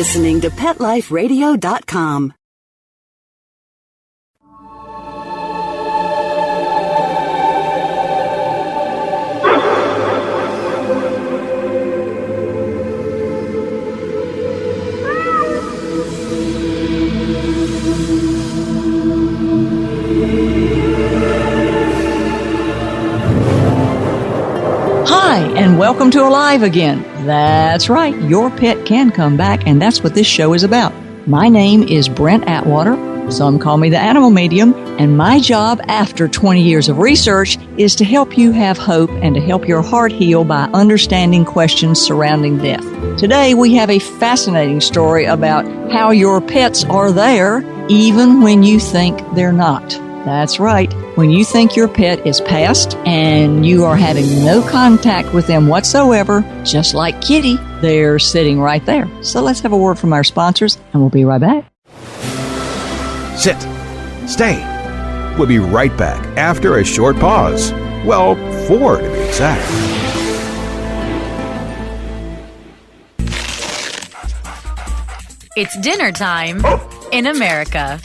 listening to PetLifeRadio.com. Hi, and welcome to Alive Again. That's right, your pet can come back, and that's what this show is about. My name is Brent Atwater. Some call me the animal medium, and my job after 20 years of research is to help you have hope and to help your heart heal by understanding questions surrounding death. Today, we have a fascinating story about how your pets are there even when you think they're not. That's right. When you think your pet is passed and you are having no contact with them whatsoever, just like Kitty, they're sitting right there. So let's have a word from our sponsors, and we'll be right back. Sit. Stay. We'll be right back after a short pause. Well, 4 to be exact. It's dinner time in America,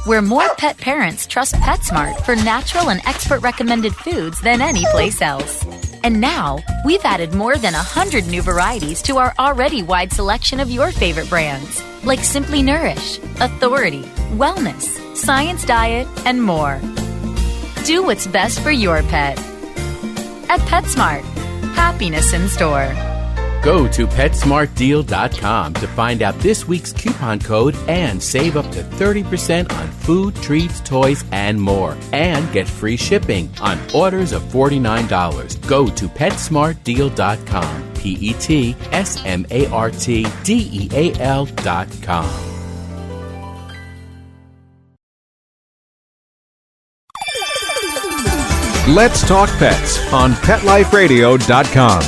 where more pet parents trust PetSmart for natural and expert-recommended foods than any place else. And now, we've added more than 100 new varieties to our already wide selection of your favorite brands, like Simply Nourish, Authority, Wellness, Science Diet, and more. Do what's best for your pet. At PetSmart, happiness in store. Go to PetSmartDeal.com to find out this week's coupon code and save up to 30% on food, treats, toys, and more. And get free shipping on orders of $49. Go to PetSmartDeal.com. PetSmartDeal.com. Let's talk pets on PetLifeRadio.com.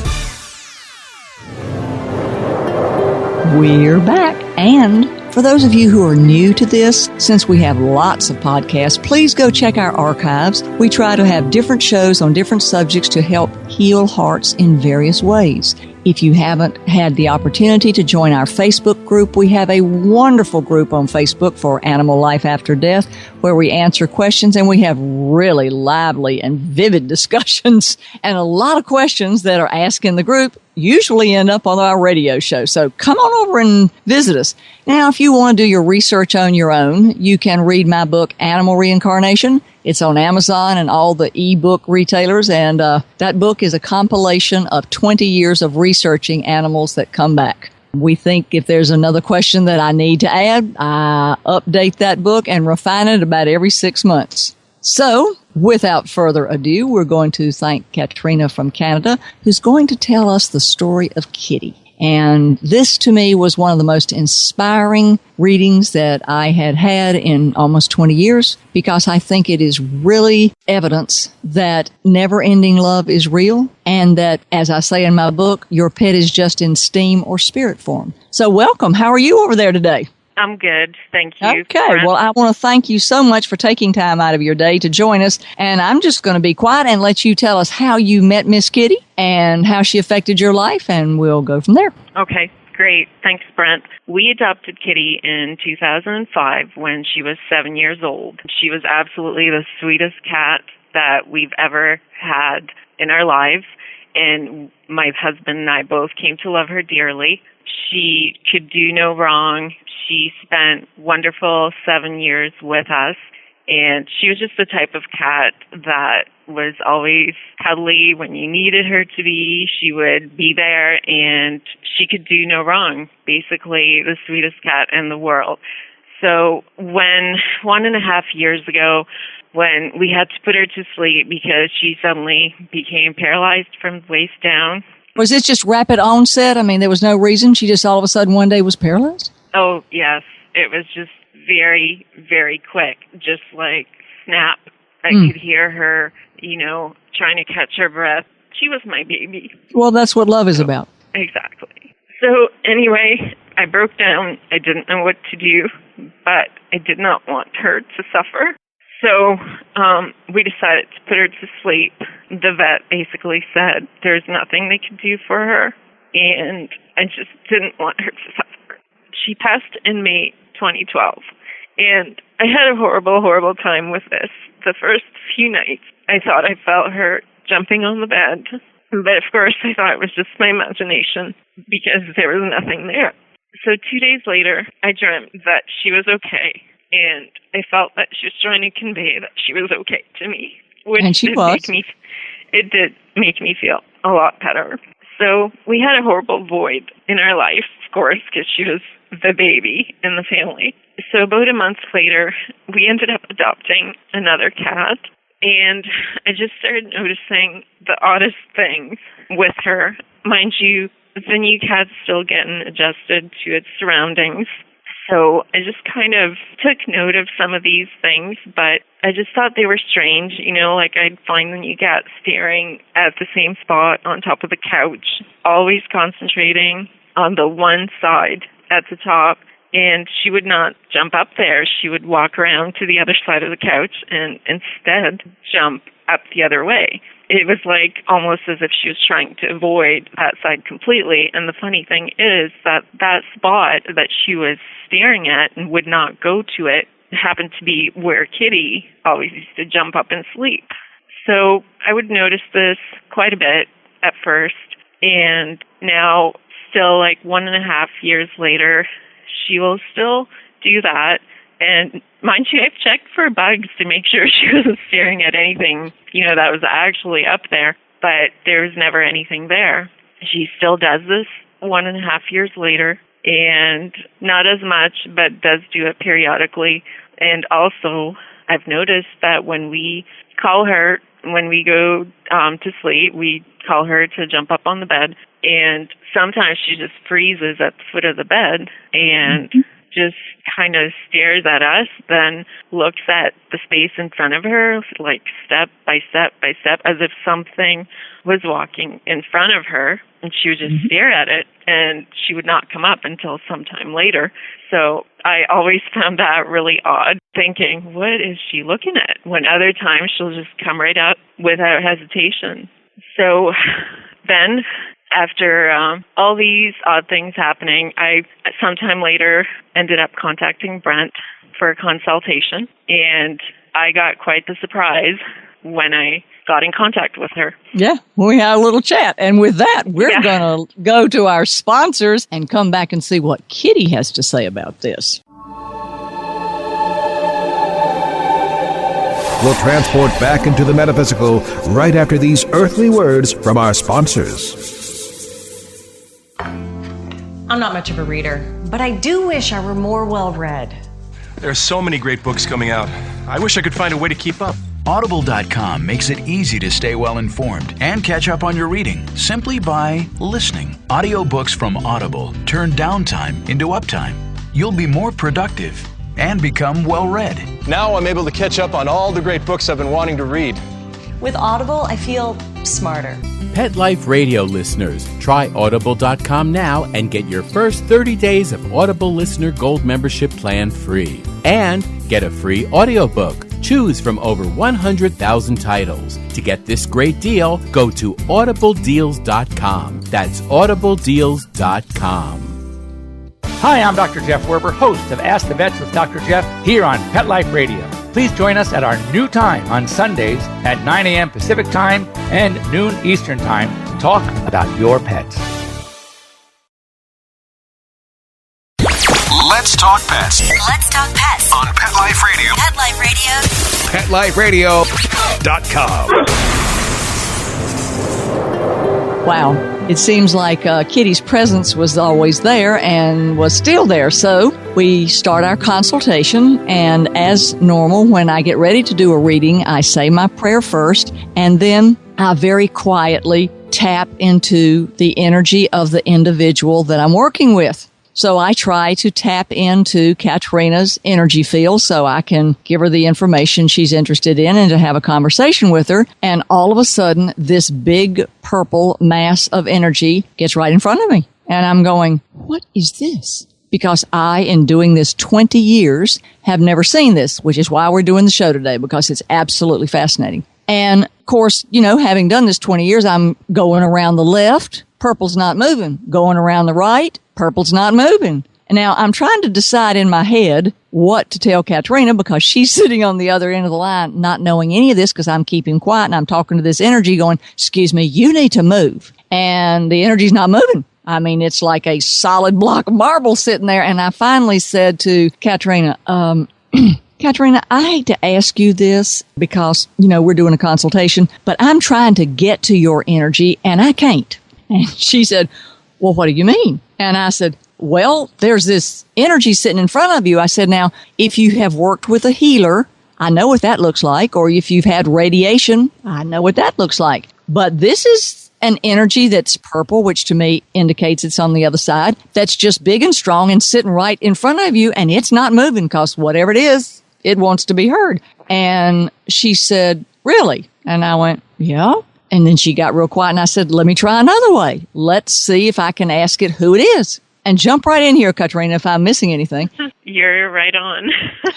We're back, and for those of you who are new to this, since we have lots of podcasts, please go check our archives. We try to have different shows on different subjects to help heal hearts in various ways. If you haven't had the opportunity to join our Facebook group, we have a wonderful group on Facebook for Animal Life After Death, where we answer questions, and we have really lively and vivid discussions, and a lot of questions that are asked in the group usually end up on our radio show. So come on over and visit us. Now, if you want to do your research on your own, you can read my book, Animal Reincarnation. It's on Amazon and all the e-book retailers, and that book is a compilation of 20 years of researching animals that come back. We think if there's another question that I need to add, I update that book and refine it about every 6 months. So, without further ado, we're going to thank Katrina from Canada, who's going to tell us the story of Kitty. And this, to me, was one of the most inspiring readings that I had had in almost 20 years, because I think it is really evidence that never-ending love is real, and that, as I say in my book, your pet is just in steam or spirit form. So welcome. How are you over there today? I'm good. Thank you. Okay. Well, I want to thank you so much for taking time out of your day to join us. And I'm just going to be quiet and let you tell us how you met Miss Kitty and how she affected your life, and we'll go from there. Okay. Great. Thanks, Brent. We adopted Kitty in 2005 when she was 7 years old. She was absolutely the sweetest cat that we've ever had in our lives. And my husband and I both came to love her dearly. She could do no wrong. She spent wonderful 7 years with us, and she was just the type of cat that was always cuddly when you needed her to be. She would be there, and she could do no wrong. Basically, the sweetest cat in the world. So when 1.5 years ago, when we had to put her to sleep because she suddenly became paralyzed from the waist down. Was this just rapid onset? I mean, there was no reason. She just all of a sudden one day was paralyzed? Oh, yes. It was just very, very quick. Just like snap. I could hear her, trying to catch her breath. She was my baby. Well, that's what love is about. Exactly. So anyway, I broke down. I didn't know what to do, but I did not want her to suffer. So we decided to put her to sleep. The vet basically said there's nothing they could do for her, and I just didn't want her to suffer. she passed in May 2012. And I had a horrible, horrible time with this. The first few nights, I thought I felt her jumping on the bed. But of course, I thought it was just my imagination because there was nothing there. So 2 days later, I dreamt that she was okay. And I felt that she was trying to convey that she was okay to me. And she was. It did make me feel a lot better. So we had a horrible void in our life, of course, because she was the baby in the family. So about a month later, we ended up adopting another cat. And I just started noticing the oddest things with her. Mind you, the new cat's still getting adjusted to its surroundings. So I just kind of took note of some of these things, but I just thought they were strange. You know, like I'd find the new cat staring at the same spot on top of the couch, always concentrating on the one side at the top. And she would not jump up there. She would walk around to the other side of the couch and instead jump up the other way. It was like almost as if she was trying to avoid that side completely. And the funny thing is that that spot that she was staring at and would not go to it happened to be where Kitty always used to jump up and sleep. So I would notice this quite a bit at first. And now, still like 1.5 years later, she will still do that. And mind you, I've checked for bugs to make sure she wasn't staring at anything, you know, that was actually up there, but there was never anything there. She still does this 1.5 years later, and not as much, but does do it periodically. And also, I've noticed that when we call her, when we go to sleep, we call her to jump up on the bed, and sometimes she just freezes at the foot of the bed and just kind of stares at us, then looks at the space in front of her, like step by step by step, as if something was walking in front of her, and she would just stare at it, and she would not come up until sometime later. So I always found that really odd, thinking, what is she looking at? When other times she'll just come right up without hesitation. So then, after all these odd things happening, I sometime later ended up contacting Brent for a consultation, and I got quite the surprise when I got in contact with her. Yeah, we had a little chat. And with that, we're going to go to our sponsors and come back and see what Kitty has to say about this. We'll transport back into the metaphysical right after these earthly words from our sponsors. I'm not much of a reader, but I do wish I were more well-read. There are so many great books coming out. I wish I could find a way to keep up. Audible.com makes it easy to stay well-informed and catch up on your reading simply by listening. Audiobooks from Audible turn downtime into uptime. You'll be more productive and become well-read. Now I'm able to catch up on all the great books I've been wanting to read. With Audible, I feel smarter. Pet Life Radio listeners, try Audible.com now and get your first 30 days of Audible Listener Gold membership plan free. And get a free audiobook. Choose from over 100,000 titles. To get this great deal, go to audibledeals.com. That's audibledeals.com. Hi, I'm Dr. Jeff Werber, host of Ask the Vets with Dr. Jeff here on Pet Life Radio. Please join us at our new time on Sundays at 9 a.m. Pacific Time and noon Eastern Time to talk about your pets. Let's talk pets. Let's talk pets On Pet Life Radio. Pet Life Radio. PetLifeRadio.com. Wow. It seems like Kitty's presence was always there and was still there. So we start our consultation, and as normal, when I get ready to do a reading, I say my prayer first, and then I very quietly tap into the energy of the individual that I'm working with. So I try to tap into Katrina's energy field so I can give her the information she's interested in and to have a conversation with her. And all of a sudden, this big purple mass of energy gets right in front of me. And I'm going, what is this? Because I, in doing this 20 years, have never seen this, which is why we're doing the show today, because it's absolutely fascinating. And, of course, you know, having done this 20 years, I'm going around the left, purple's not moving. Going around the right, purple's not moving. And now I'm trying to decide in my head what to tell Katrina because she's sitting on the other end of the line, not knowing any of this because I'm keeping quiet and I'm talking to this energy going, excuse me, you need to move. And the energy's not moving. I mean, it's like a solid block of marble sitting there. And I finally said to Katrina, Katrina, I hate to ask you this because, we're doing a consultation, but I'm trying to get to your energy and I can't. And she said, well, what do you mean? And I said, well, there's this energy sitting in front of you. I said, now, if you have worked with a healer, I know what that looks like. Or if you've had radiation, I know what that looks like. But this is an energy that's purple, which to me indicates it's on the other side. That's just big and strong and sitting right in front of you. And it's not moving because whatever it is, it wants to be heard. And she said, really? And I went, yeah. And then she got real quiet and I said, let me try another way. Let's see if I can ask it who it is. And jump right in here, Katrina, if I'm missing anything. You're right on.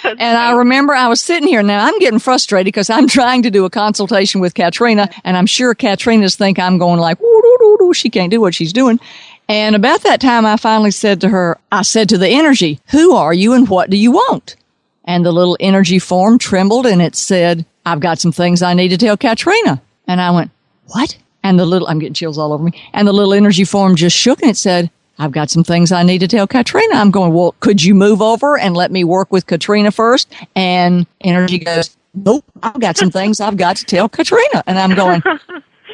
And I remember I was sitting here. Now, I'm getting frustrated because I'm trying to do a consultation with Katrina, and I'm sure Katrina's think I'm going like, woo-doo-doo-doo, she can't do what she's doing. And about that time, I finally said to her, I said to the energy, who are you and what do you want? And the little energy form trembled, and it said, I've got some things I need to tell Katrina. And I went, what? And I'm getting chills all over me. And the little energy form just shook, and it said, I've got some things I need to tell Katrina. I'm going, well, could you move over and let me work with Katrina first? And energy goes, nope, I've got some things I've got to tell Katrina. And I'm going,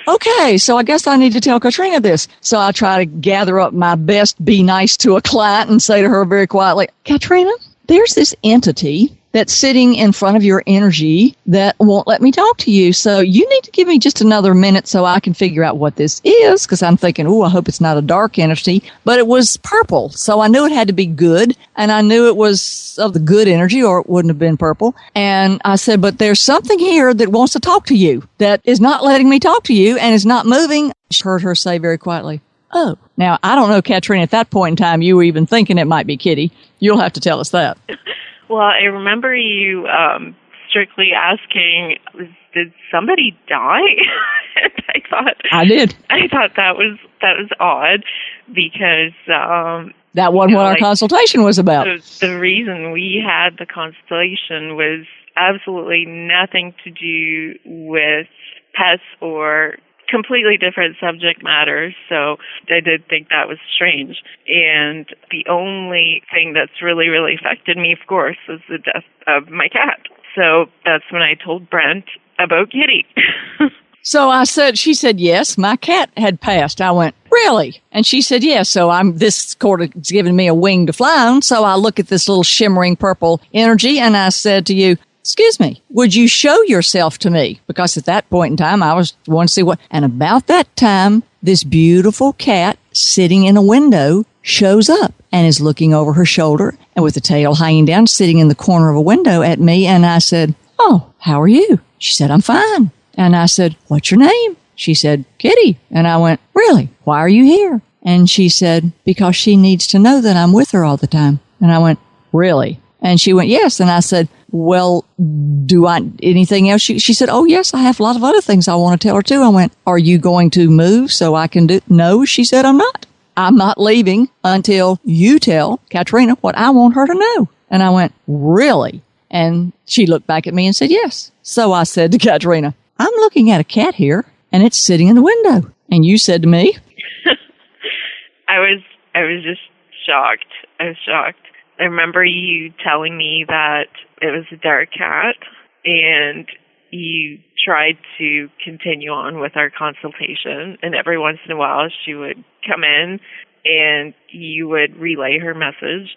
okay, so I guess I need to tell Katrina this. So I try to gather up my best, be nice to a client and say to her very quietly, Katrina, there's this entity that's sitting in front of your energy that won't let me talk to you. So you need to give me just another minute so I can figure out what this is, because I'm thinking, I hope it's not a dark entity. But it was purple, so I knew it had to be good, and I knew it was of the good energy or it wouldn't have been purple. And I said, but there's something here that wants to talk to you that is not letting me talk to you and is not moving. I heard her say very quietly, oh. Now, I don't know, Katrina, at that point in time, you were even thinking it might be Kitty. You'll have to tell us that. Well, I remember you strictly asking, did somebody die? I did. I thought that was odd because that wasn't what our consultation was about. The reason we had the consultation was absolutely nothing to do with pets or completely different subject matter, so I did think that was strange. And the only thing that's really, really affected me, of course, was the death of my cat. So that's when I told Brent about Kitty. So she said, yes, my cat had passed. I went, really? And she said, yes. So this quarter is giving me a wing to fly on. So I look at this little shimmering purple energy and I said to you, excuse me, would you show yourself to me? Because at that point in time, I was wanting to see what. And about that time, this beautiful cat sitting in a window shows up and is looking over her shoulder and with the tail hanging down, sitting in the corner of a window at me. And I said, oh, how are you? She said, I'm fine. And I said, what's your name? She said, Kitty. And I went, really? Why are you here? And she said, because she needs to know that I'm with her all the time. And I went, really? And she went, yes. And I said, well, do I, anything else? She said, oh, yes, I have a lot of other things I want to tell her too. I went, are you going to move so I can do? No, she said, I'm not. I'm not leaving until you tell Katrina what I want her to know. And I went, really? And she looked back at me and said, yes. So I said to Katrina, I'm looking at a cat here and it's sitting in the window. And you said to me, I was just shocked. I was shocked. I remember you telling me that it was a dark cat, and you tried to continue on with our consultation, and every once in a while she would come in and you would relay her message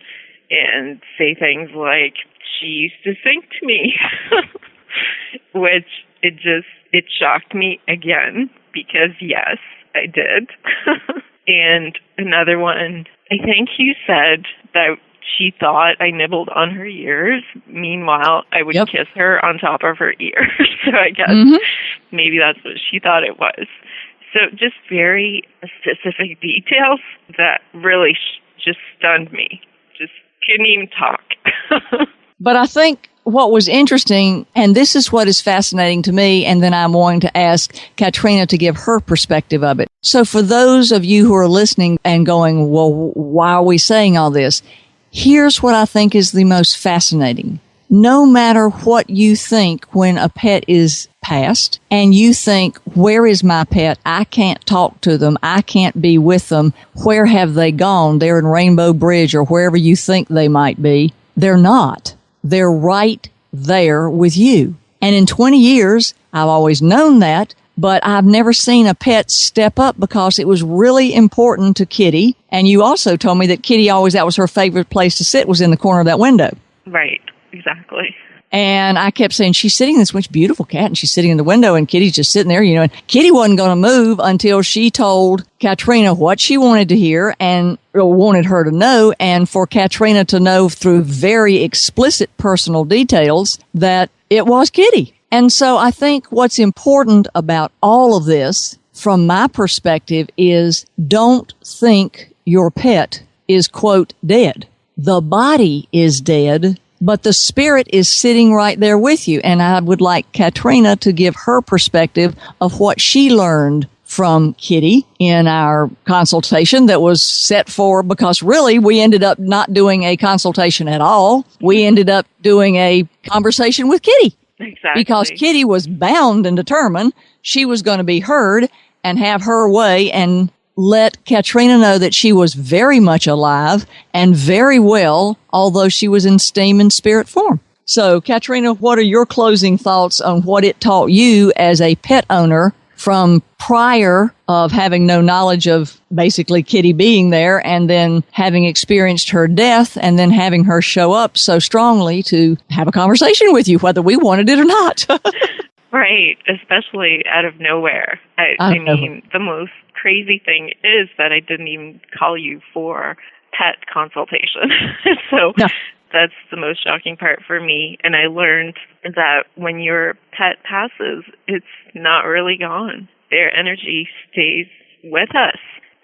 and say things like, she used to sing to me, which it shocked me again, because yes, I did. And another one, I think you said that she thought I nibbled on her ears. Meanwhile, I would kiss her on top of her ears. So I guess maybe that's what she thought it was. So just very specific details that really just stunned me. Just couldn't even talk. But I think what was interesting, and this is what is fascinating to me, and then I'm wanting to ask Katrina to give her perspective of it. So for those of you who are listening and going, well, why are we saying all this? Here's what I think is the most fascinating. No matter what you think when a pet is passed and you think, where is my pet? I can't talk to them. I can't be with them. Where have they gone? They're in Rainbow Bridge or wherever you think they might be. They're not. They're right there with you. And in 20 years, I've always known that, but I've never seen a pet step up because it was really important to Kitty. And you also told me that Kitty that was her favorite place to sit, was in the corner of that window. Right. Exactly. And I kept saying, she's sitting in this beautiful cat, and she's sitting in the window, and Kitty's just sitting there, and Kitty wasn't going to move until she told Katrina what she wanted to hear and wanted her to know, and for Katrina to know through very explicit personal details that it was Kitty. And so I think what's important about all of this, from my perspective, is don't think your pet is, quote, dead. The body is dead, but the spirit is sitting right there with you. And I would like Katrina to give her perspective of what she learned from Kitty in our consultation that was set for, because really we ended up not doing a consultation at all. We ended up doing a conversation with Kitty. Exactly. Because Kitty was bound and determined she was going to be heard and have her way and let Katrina know that she was very much alive and very well, although she was in steam and spirit form. So, Katrina, what are your closing thoughts on what it taught you as a pet owner from prior of having no knowledge of basically Kitty being there and then having experienced her death and then having her show up so strongly to have a conversation with you, whether we wanted it or not? Right, especially out of nowhere. I mean, the most crazy thing is that I didn't even call you for pet consultation. So that's the most shocking part for me. And I learned that when your pet passes, it's not really gone. Their energy stays with us.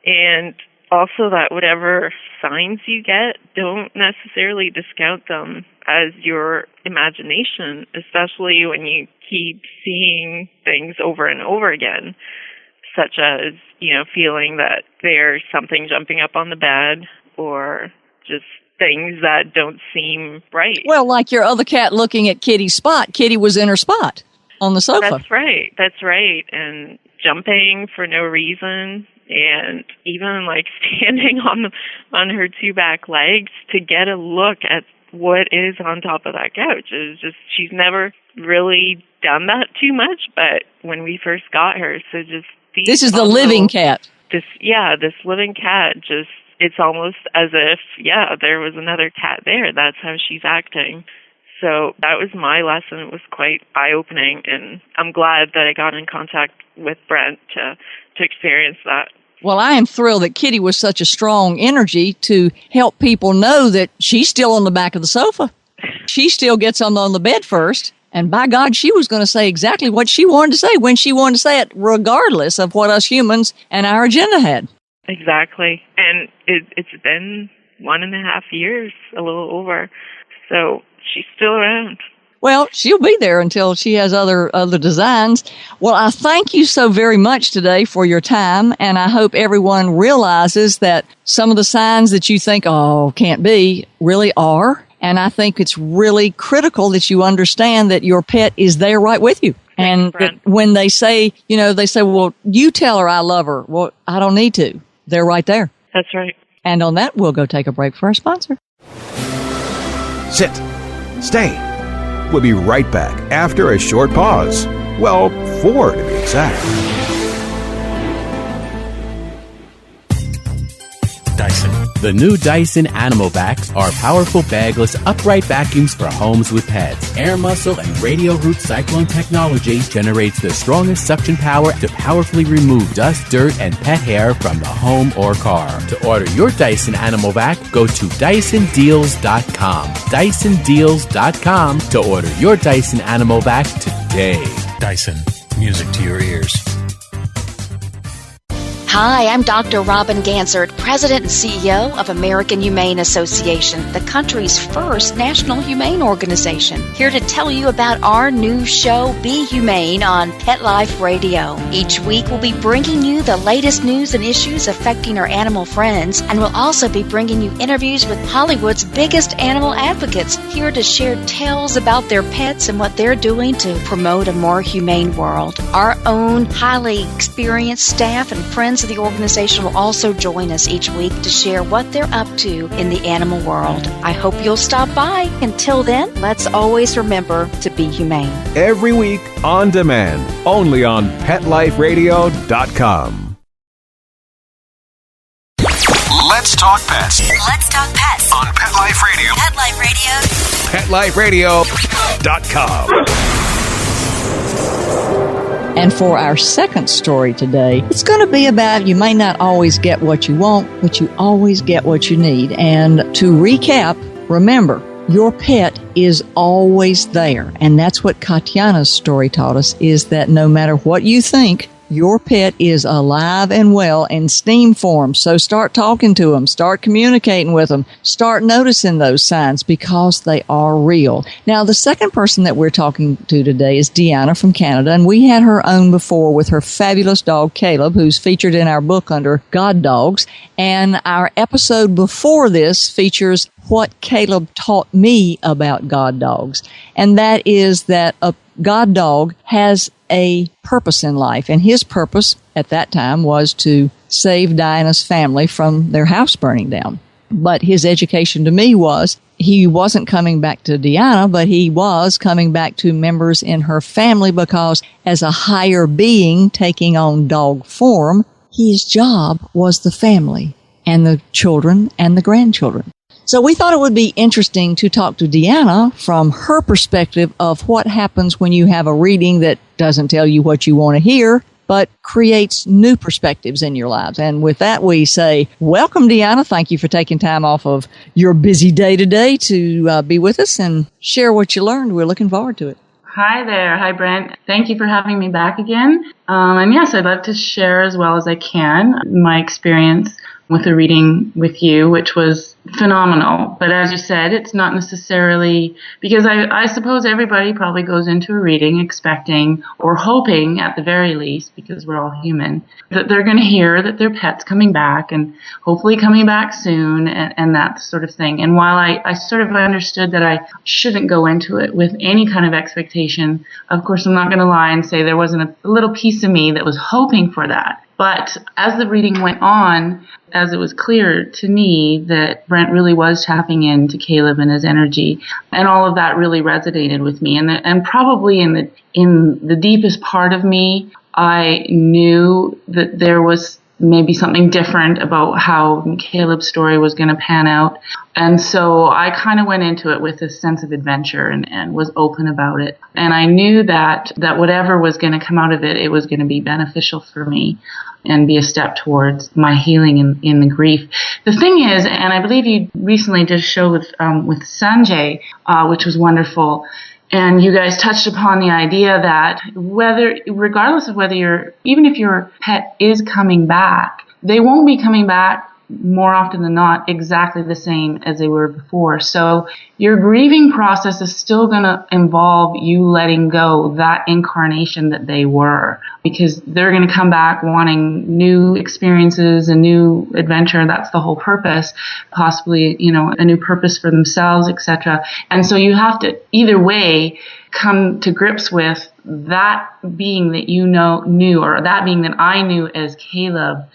And also that whatever signs you get, don't necessarily discount them as your imagination, especially when you keep seeing things over and over again, such as, feeling that there's something jumping up on the bed or just things that don't seem right. Well, like your other cat looking at Kitty's spot. Kitty was in her spot on the sofa. That's right. And jumping for no reason, and even like standing on her two back legs to get a look at what is on top of that couch. Is just, she's never really done that too much, but when we first got her, so just this is the living cat. This living cat, just, it's almost as if, there was another cat there. That's how she's acting. So that was my lesson. It was quite eye-opening, and I'm glad that I got in contact with Brent to experience that. Well, I am thrilled that Kitty was such a strong energy to help people know that she's still on the back of the sofa. She still gets on the bed first. And by God, she was going to say exactly what she wanted to say when she wanted to say it, regardless of what us humans and our agenda had. Exactly. And it's been 1.5 years, a little over. So she's still around. Well, she'll be there until she has other designs. Well, I thank you so very much today for your time, and I hope everyone realizes that some of the signs that you think, can't be, really are. And I think it's really critical that you understand that your pet is there right with you. And that when they say, well, you tell her I love her. Well, I don't need to. They're right there. That's right. And on that, we'll go take a break for our sponsor. Sit. Stay. We'll be right back after a short pause. Well, 4 to be exact. Dyson. The new Dyson Animal Vacs are powerful bagless upright vacuums for homes with pets. Air muscle and radio root cyclone technology generates the strongest suction power to powerfully remove dust, dirt, and pet hair from the home or car. To order your Dyson Animal Vac, go to DysonDeals.com. DysonDeals.com to order your Dyson Animal Vac today. Dyson. Music to your ears. Hi, I'm Dr. Robin Gansert, President and CEO of American Humane Association, the country's first national humane organization. Here to tell you about our new show, Be Humane, on Pet Life Radio. Each week, we'll be bringing you the latest news and issues affecting our animal friends, and we'll also be bringing you interviews with Hollywood's biggest animal advocates, here to share tales about their pets and what they're doing to promote a more humane world. Our own highly experienced staff and friends of the organization will also join us each week to share what they're up to in the animal world. I hope you'll stop by. Until then, let's always remember to be humane. Every week on demand, only on PetLifeRadio.com. Let's talk pets. Let's talk pets On Pet Life Radio. Pet Life Radio. PetLifeRadio.com. And for our second story today, it's going to be about you may not always get what you want, but you always get what you need. And to recap, remember, your pet is always there. And that's what Katyana's story taught us, is that no matter what you think, your pet is alive and well in steam form. So start talking to them, start communicating with them, start noticing those signs, because they are real. Now, the second person that we're talking to today is Deanna from Canada, and we had her on before with her fabulous dog, Caleb, who's featured in our book under God Dogs. And our episode before this features what Caleb taught me about God Dogs. And that is that a God dog has a purpose in life, and his purpose at that time was to save Diana's family from their house burning down. But his education to me was he wasn't coming back to Diana, but he was coming back to members in her family, because as a higher being taking on dog form, his job was the family and the children and the grandchildren. So we thought it would be interesting to talk to Deanna from her perspective of what happens when you have a reading that doesn't tell you what you want to hear, but creates new perspectives in your lives. And with that, we say, welcome, Deanna. Thank you for taking time off of your busy day today to be with us and share what you learned. We're looking forward to it. Hi there. Hi, Brent. Thank you for having me back again. And yes, I'd love to share as well as I can my experience with the reading with you, which was phenomenal. But as you said, it's not necessarily, because I suppose everybody probably goes into a reading expecting or hoping at the very least, because we're all human, that they're going to hear that their pet's coming back and hopefully coming back soon and that sort of thing. And while I sort of understood that I shouldn't go into it with any kind of expectation, of course I'm not going to lie and say there wasn't a little piece of me that was hoping for that. But as the reading went on, as it was clear to me that Brent really was tapping into Caleb and his energy, and all of that really resonated with me. And probably in the deepest part of me, I knew that there was maybe something different about how Caleb's story was going to pan out. And so I kind of went into it with a sense of adventure and was open about it. And I knew that whatever was going to come out of it, it was going to be beneficial for me and be a step towards my healing in the grief. The thing is, and I believe you recently did a show with Sanjay, which was wonderful, and you guys touched upon the idea that regardless of even if your pet is coming back, they won't be coming back more often than not exactly the same as they were before. So your grieving process is still going to involve you letting go that incarnation that they were, because they're going to come back wanting new experiences, a new adventure. That's the whole purpose, possibly, a new purpose for themselves, etc. And so you have to either way come to grips with that being that knew, or that being that I knew as Caleb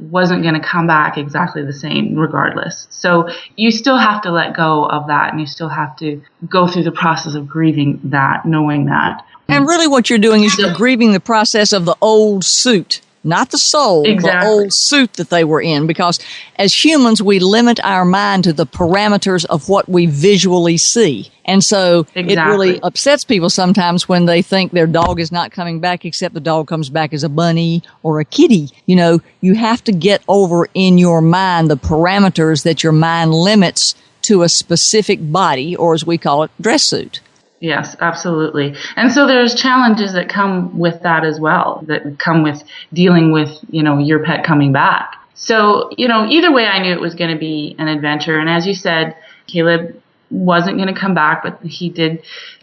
wasn't going to come back exactly the same regardless. So you still have to let go of that, and you still have to go through the process of grieving that, knowing that. And really what you're doing is you're grieving the process of the old suit, not the soul, exactly. The old suit that they were in, because as humans, we limit our mind to the parameters of what we visually see. And so It really upsets people sometimes when they think their dog is not coming back, except the dog comes back as a bunny or a kitty. You have to get over in your mind the parameters that your mind limits to a specific body, or as we call it, dress suit. Yes, absolutely. And so there's challenges that come with that as well, that come with dealing with, your pet coming back. So, either way, I knew it was going to be an adventure. And as you said, Caleb wasn't going to come back, but he did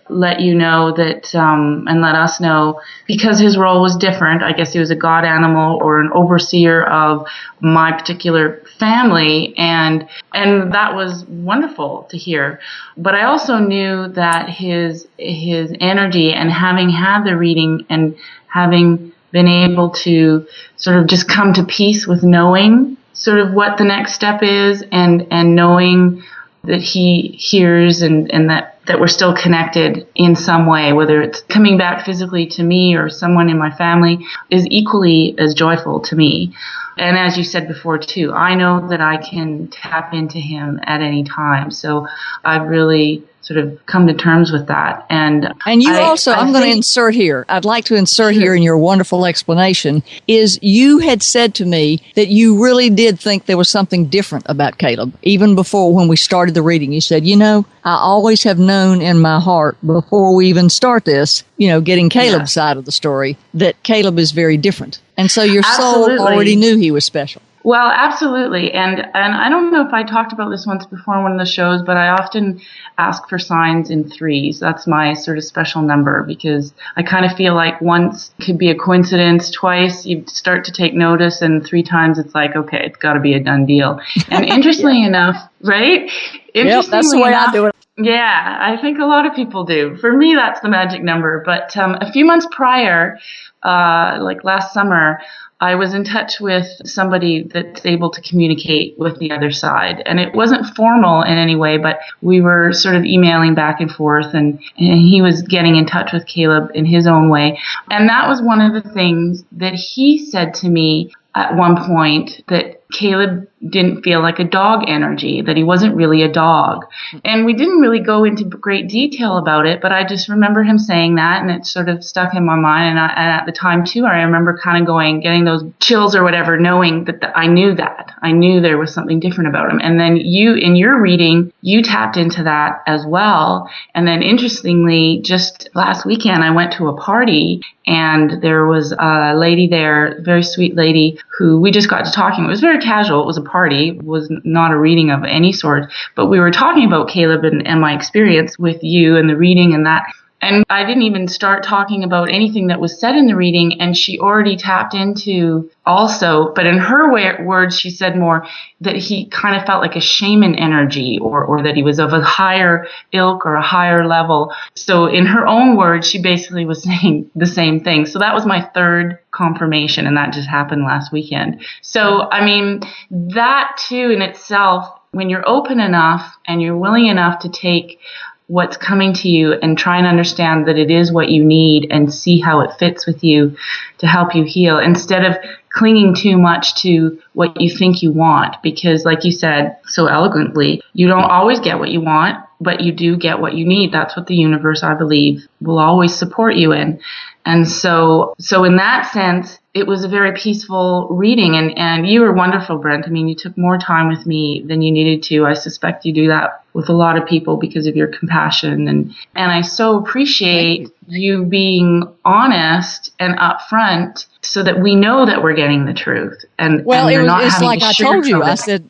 let you know that, and let us know, because his role was different. I guess he was a god animal or an overseer of my particular family, and that was wonderful to hear. But I also knew that his energy, and having had the reading and having been able to sort of just come to peace with knowing sort of what the next step is, and knowing that he hears and that we're still connected in some way, whether it's coming back physically to me or someone in my family, is equally as joyful to me. And as you said before too, I know that I can tap into him at any time. So I've really sort of come to terms with that. And you I'm going to insert here, I'd like to insert here in your wonderful explanation, is you had said to me that you really did think there was something different about Caleb. Even before, when we started the reading, you said, I always have known in my heart before we even start this, getting Caleb's side of the story, that Caleb is very different. And so your soul already knew he was special. Well, absolutely. And I don't know if I talked about this once before on one of the shows, but I often ask for signs in threes. That's my sort of special number, because I kind of feel like once could be a coincidence, twice you start to take notice, and 3 times it's like, okay, it's got to be a done deal. And interestingly enough, right? Yep, that's the way I do it. Yeah, I think a lot of people do. For me, that's the magic number. But a few months prior, like last summer, I was in touch with somebody that's able to communicate with the other side. And it wasn't formal in any way, but we were sort of emailing back and forth, and he was getting in touch with Caleb in his own way. And that was one of the things that he said to me at one point, that Caleb didn't feel like a dog energy, that he wasn't really a dog. And we didn't really go into great detail about it, but I just remember him saying that, and it sort of stuck in my mind. And at the time too, I remember kind of getting those chills or whatever, knowing that I knew that. I knew there was something different about him. And then you, in your reading, you tapped into that as well. And then interestingly, just last weekend, I went to a party, and there was a lady there, a very sweet lady, who we just got to talking. It was very casual. It was a party. It was not a reading of any sort. But we were talking about Caleb and my experience with you and the reading and that. And I didn't even start talking about anything that was said in the reading, and she already tapped into also, but in her words, she said more that he kind of felt like a shaman energy, or that he was of a higher ilk or a higher level. So in her own words, she basically was saying the same thing. So that was my third confirmation, and that just happened last weekend. So, I mean, that too in itself, when you're open enough and you're willing enough to take what's coming to you and try and understand that it is what you need and see how it fits with you to help you heal, instead of clinging too much to what you think you want. Because like you said so eloquently, you don't always get what you want, but you do get what you need. That's what the universe, I believe, will always support you in. And so in that sense, it was a very peaceful reading, and you were wonderful, Brent. I mean, you took more time with me than you needed to. I suspect you do that with a lot of people because of your compassion, and I so appreciate you being honest and upfront, so that we know that we're getting the truth. And it's like I told you. I said,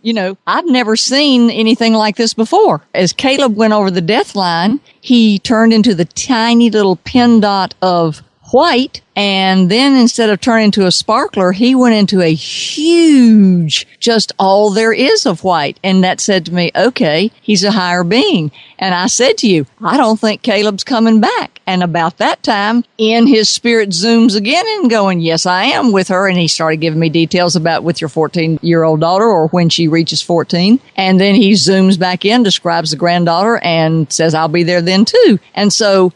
I've never seen anything like this before. As Caleb went over the death line, he turned into the tiny little pin dot of white, and then instead of turning into a sparkler, he went into a huge, just all there is of white. And that said to me, okay, he's a higher being. And I said to you, I don't think Caleb's coming back. And about that time, his spirit zooms again and going, yes, I am with her. And he started giving me details about with your 14-year-old daughter, or when she reaches 14. And then he zooms back in, describes the granddaughter, and says, I'll be there then too. And so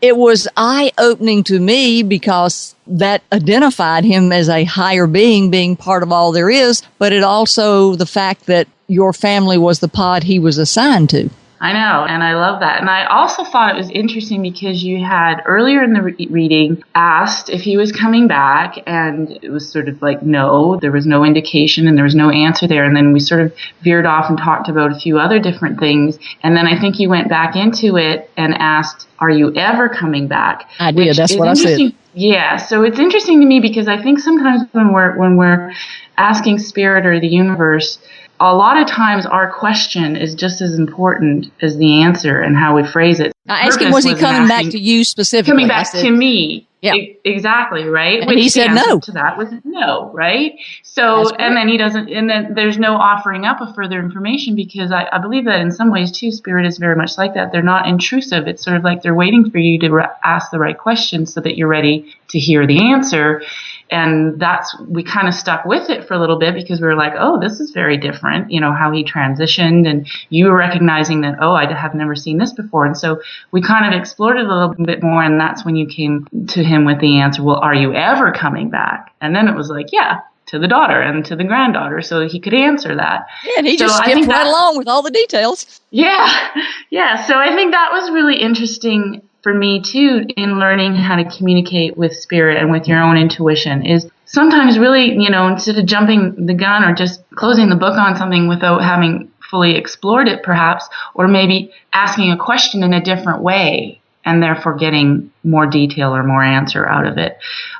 it was eye-opening to me, because that identified him as a higher being part of all there is, but it also the fact that your family was the pod he was assigned to. I know, and I love that. And I also thought it was interesting because you had earlier in the reading asked if he was coming back, and it was sort of like, no, there was no indication and there was no answer there. And then we sort of veered off and talked about a few other different things. And then I think you went back into it and asked, are you ever coming back? I did. That's what I said. Yeah, so it's interesting to me because I think sometimes when we're asking spirit or the universe, a lot of times our question is just as important as the answer and how we phrase it. I asked him, was he coming back to you specifically? Coming back to me. Yeah. Exactly, right? And he said no. To that was no, right? So, and then he doesn't, and then there's no offering up of further information because I believe that in some ways too, spirit is very much like that. They're not intrusive. It's sort of like they're waiting for you to ask the right question so that you're ready to hear the answer. And we kind of stuck with it for a little bit because we were like, oh, this is very different, how he transitioned, and you were recognizing that, oh, I have never seen this before. And so we kind of explored it a little bit more, and that's when you came to him with the answer, well, are you ever coming back? And then it was like, yeah, to the daughter and to the granddaughter, so he could answer that. Yeah, and he just skipped right along with all the details. Yeah. So I think that was really interesting for me too, in learning how to communicate with spirit and with your own intuition, is sometimes really, instead of jumping the gun or just closing the book on something without having fully explored it perhaps, or maybe asking a question in a different way and therefore getting more detail or more answer out of it.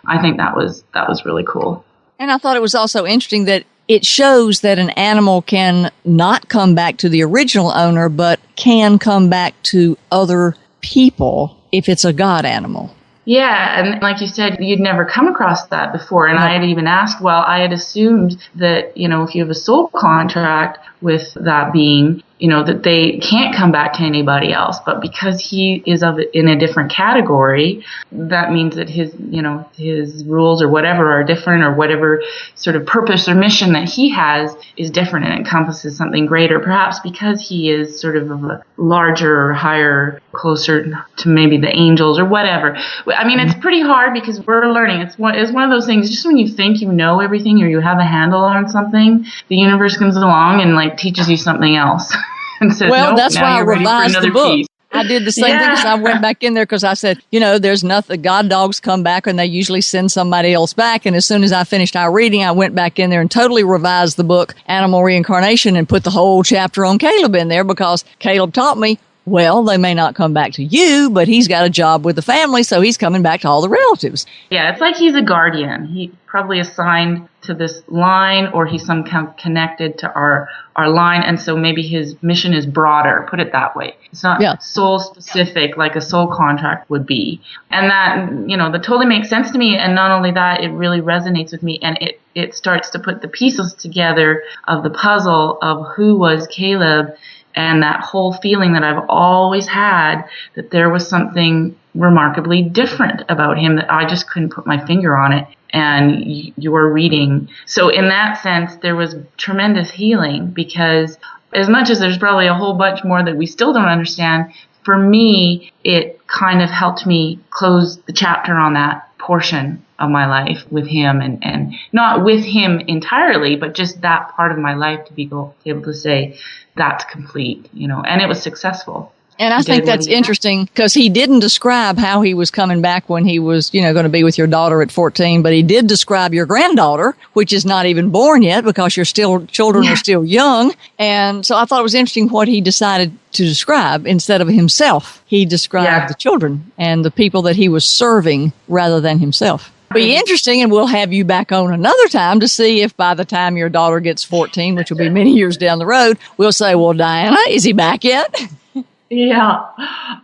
I think that was really cool. And I thought it was also interesting that it shows that an animal can not come back to the original owner, but can come back to other people if it's a god animal. Yeah, and like you said, you'd never come across that before. And I had even asked, I had assumed that, if you have a soul contract with that being, that they can't come back to anybody else. But because he is in a different category, that means that his rules or whatever are different, or whatever sort of purpose or mission that he has is different and encompasses something greater, perhaps because he is sort of a larger or higher, closer to maybe the angels or whatever. I mean, it's pretty hard because we're learning. It's one of those things, just when you think you know everything or you have a handle on something, the universe comes along and teaches you something else. And says, well, that's why I revised the book. Piece. I did the same thing because I went back in there because I said, there's nothing. God dogs come back and they usually send somebody else back. And as soon as I finished our reading, I went back in there and totally revised the book, Animal Reincarnation, and put the whole chapter on Caleb in there because Caleb taught me, well, they may not come back to you, but he's got a job with the family, so he's coming back to all the relatives. Yeah, it's like he's a guardian. He probably assigned to this line, or he's somehow connected to our line, and so maybe his mission is broader, put it that way. It's not soul specific like a soul contract would be. And that totally makes sense to me, and not only that, it really resonates with me, and it starts to put the pieces together of the puzzle of who was Caleb. And that whole feeling that I've always had that there was something remarkably different about him that I just couldn't put my finger on it. And your reading. So in that sense, there was tremendous healing because as much as there's probably a whole bunch more that we still don't understand, for me, it kind of helped me close the chapter on that portion of my life with him and not with him entirely, but just that part of my life to be able to say that's complete, and it was successful. And I think that's interesting because he didn't describe how he was coming back when he was, going to be with your daughter at 14, but he did describe your granddaughter, which is not even born yet because your children are still young. And so I thought it was interesting what he decided to describe instead of himself. He described the children and the people that he was serving rather than himself. Be interesting, and we'll have you back on another time to see if by the time your daughter gets 14, which will be many years down the road, we'll say, well, Diana, is he back yet? Yeah,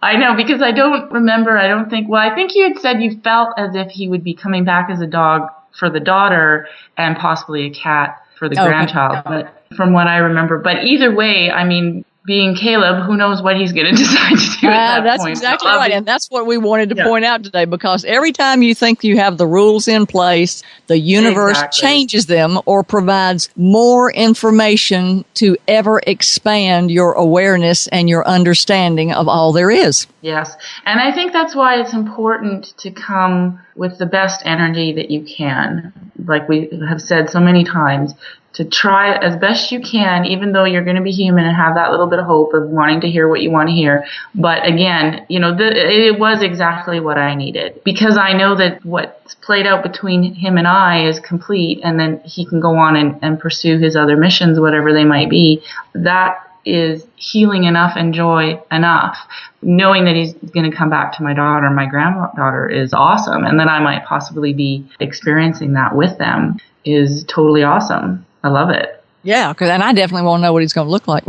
I know, because I don't remember. I think you had said you felt as if he would be coming back as a dog for the daughter and possibly a cat for the grandchild. But from what I remember, but either way, I mean, being Caleb, who knows what he's going to decide to do at that that's point. Exactly right. And that's what we wanted to point out today, because every time you think you have the rules in place, the universe changes them or provides more information to ever expand your awareness and your understanding of all there is. Yes. And I think that's why it's important to come with the best energy that you can. Like we have said so many times, to try as best you can, even though you're going to be human and have that little bit of hope of wanting to hear what you want to hear. But again, it was exactly what I needed, because I know that what's played out between him and I is complete, and then he can go on and pursue his other missions, whatever they might be. That is healing enough and joy enough. Knowing that he's going to come back to my daughter, my granddaughter, is awesome. And that I might possibly be experiencing that with them is totally awesome. I love it. Yeah, and I definitely want to know what he's going to look like.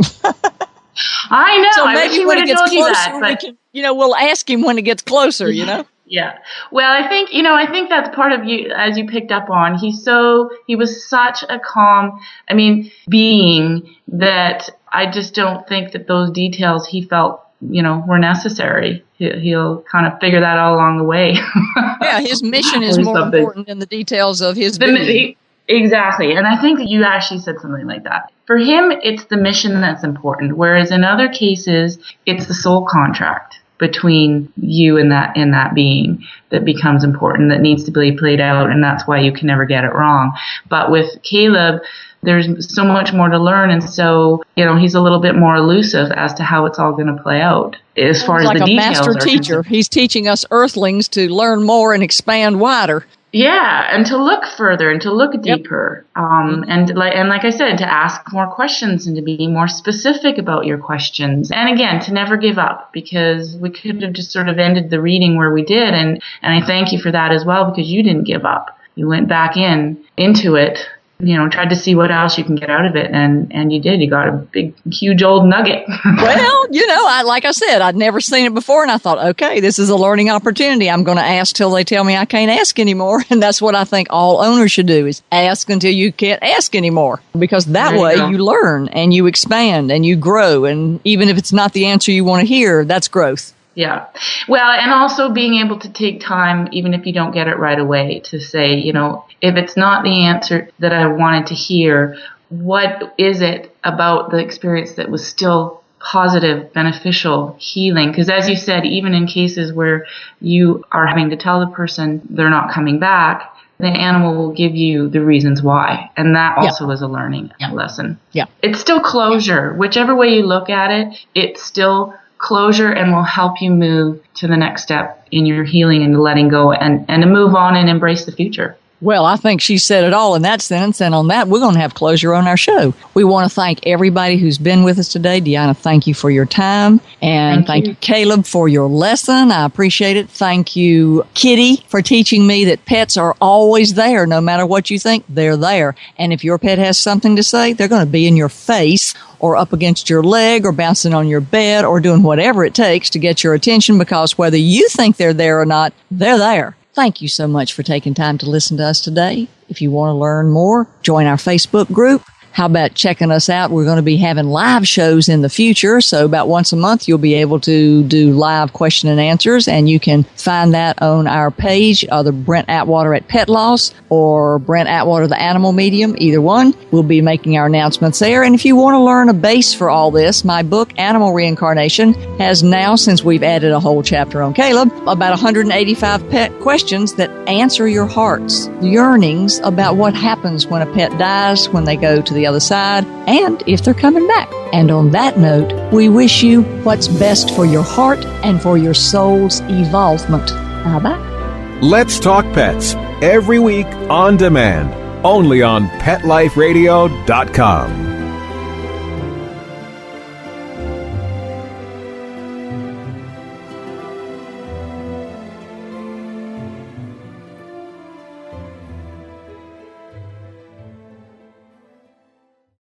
I know. So I wish he when it would have gets told you closer, that, but we'll ask him when it gets closer, Yeah. Well, I think that's part of you, as you picked up on. He was such a calm, being that I just don't think that those details he felt, were necessary. He'll kind of figure that out along the way. Yeah, his mission is more important than the details of his being. Exactly. And I think that you actually said something like that. For him, it's the mission that's important, whereas in other cases, it's the soul contract between you and that being that becomes important, that needs to be played out, and that's why you can never get it wrong. But with Caleb, there's so much more to learn, and so he's a little bit more elusive as to how it's all going to play out as far as the details are. Like a master teacher, he's teaching us Earthlings to learn more and expand wider. Yeah, and to look further and to look deeper, and like I said, to ask more questions and to be more specific about your questions. And again, to never give up, because we could have just sort of ended the reading where we did, and I thank you for that as well, because you didn't give up. You went back into it, tried to see what else you can get out of it, and you did. You got a big, huge old nugget. Well, like I said, I'd never seen it before, and I thought, okay, this is a learning opportunity. I'm going to ask till they tell me I can't ask anymore, and that's what I think all owners should do, is ask until you can't ask anymore, because that way you learn and you expand and you grow, and even if it's not the answer you want to hear, that's growth. Yeah. Well, and also being able to take time, even if you don't get it right away, to say, if it's not the answer that I wanted to hear, what is it about the experience that was still positive, beneficial, healing? Because as you said, even in cases where you are having to tell the person they're not coming back, the animal will give you the reasons why. And that also is a learning lesson. Yeah. It's still closure. Whichever way you look at it, it's still closure, and will help you move to the next step in your healing and letting go and to move on and embrace the future. Well, I think she said it all in that sentence, and on that, we're going to have closure on our show. We want to thank everybody who's been with us today. Deanna, thank you for your time, and thank you, Caleb, for your lesson. I appreciate it. Thank you, Kitty, for teaching me that pets are always there. No matter what you think, they're there. And if your pet has something to say, they're going to be in your face or up against your leg or bouncing on your bed or doing whatever it takes to get your attention, because whether you think they're there or not, they're there. Thank you so much for taking time to listen to us today. If you want to learn more, join our Facebook group. How about checking us out? We're going to be having live shows in the future. So about once a month, you'll be able to do live question and answers. And you can find that on our page, either Brent Atwater at Pet Loss or Brent Atwater, the Animal Medium, either one. We'll be making our announcements there. And if you want to learn a base for all this, my book, Animal Reincarnation, has now, since we've added a whole chapter on Caleb, about 185 pet questions that answer your heart's yearnings about what happens when a pet dies, when they go to the other side, and if they're coming back. And on that note, we wish you what's best for your heart and for your soul's evolvement. Bye-bye. Let's Talk Pets, every week on demand, only on PetLifeRadio.com.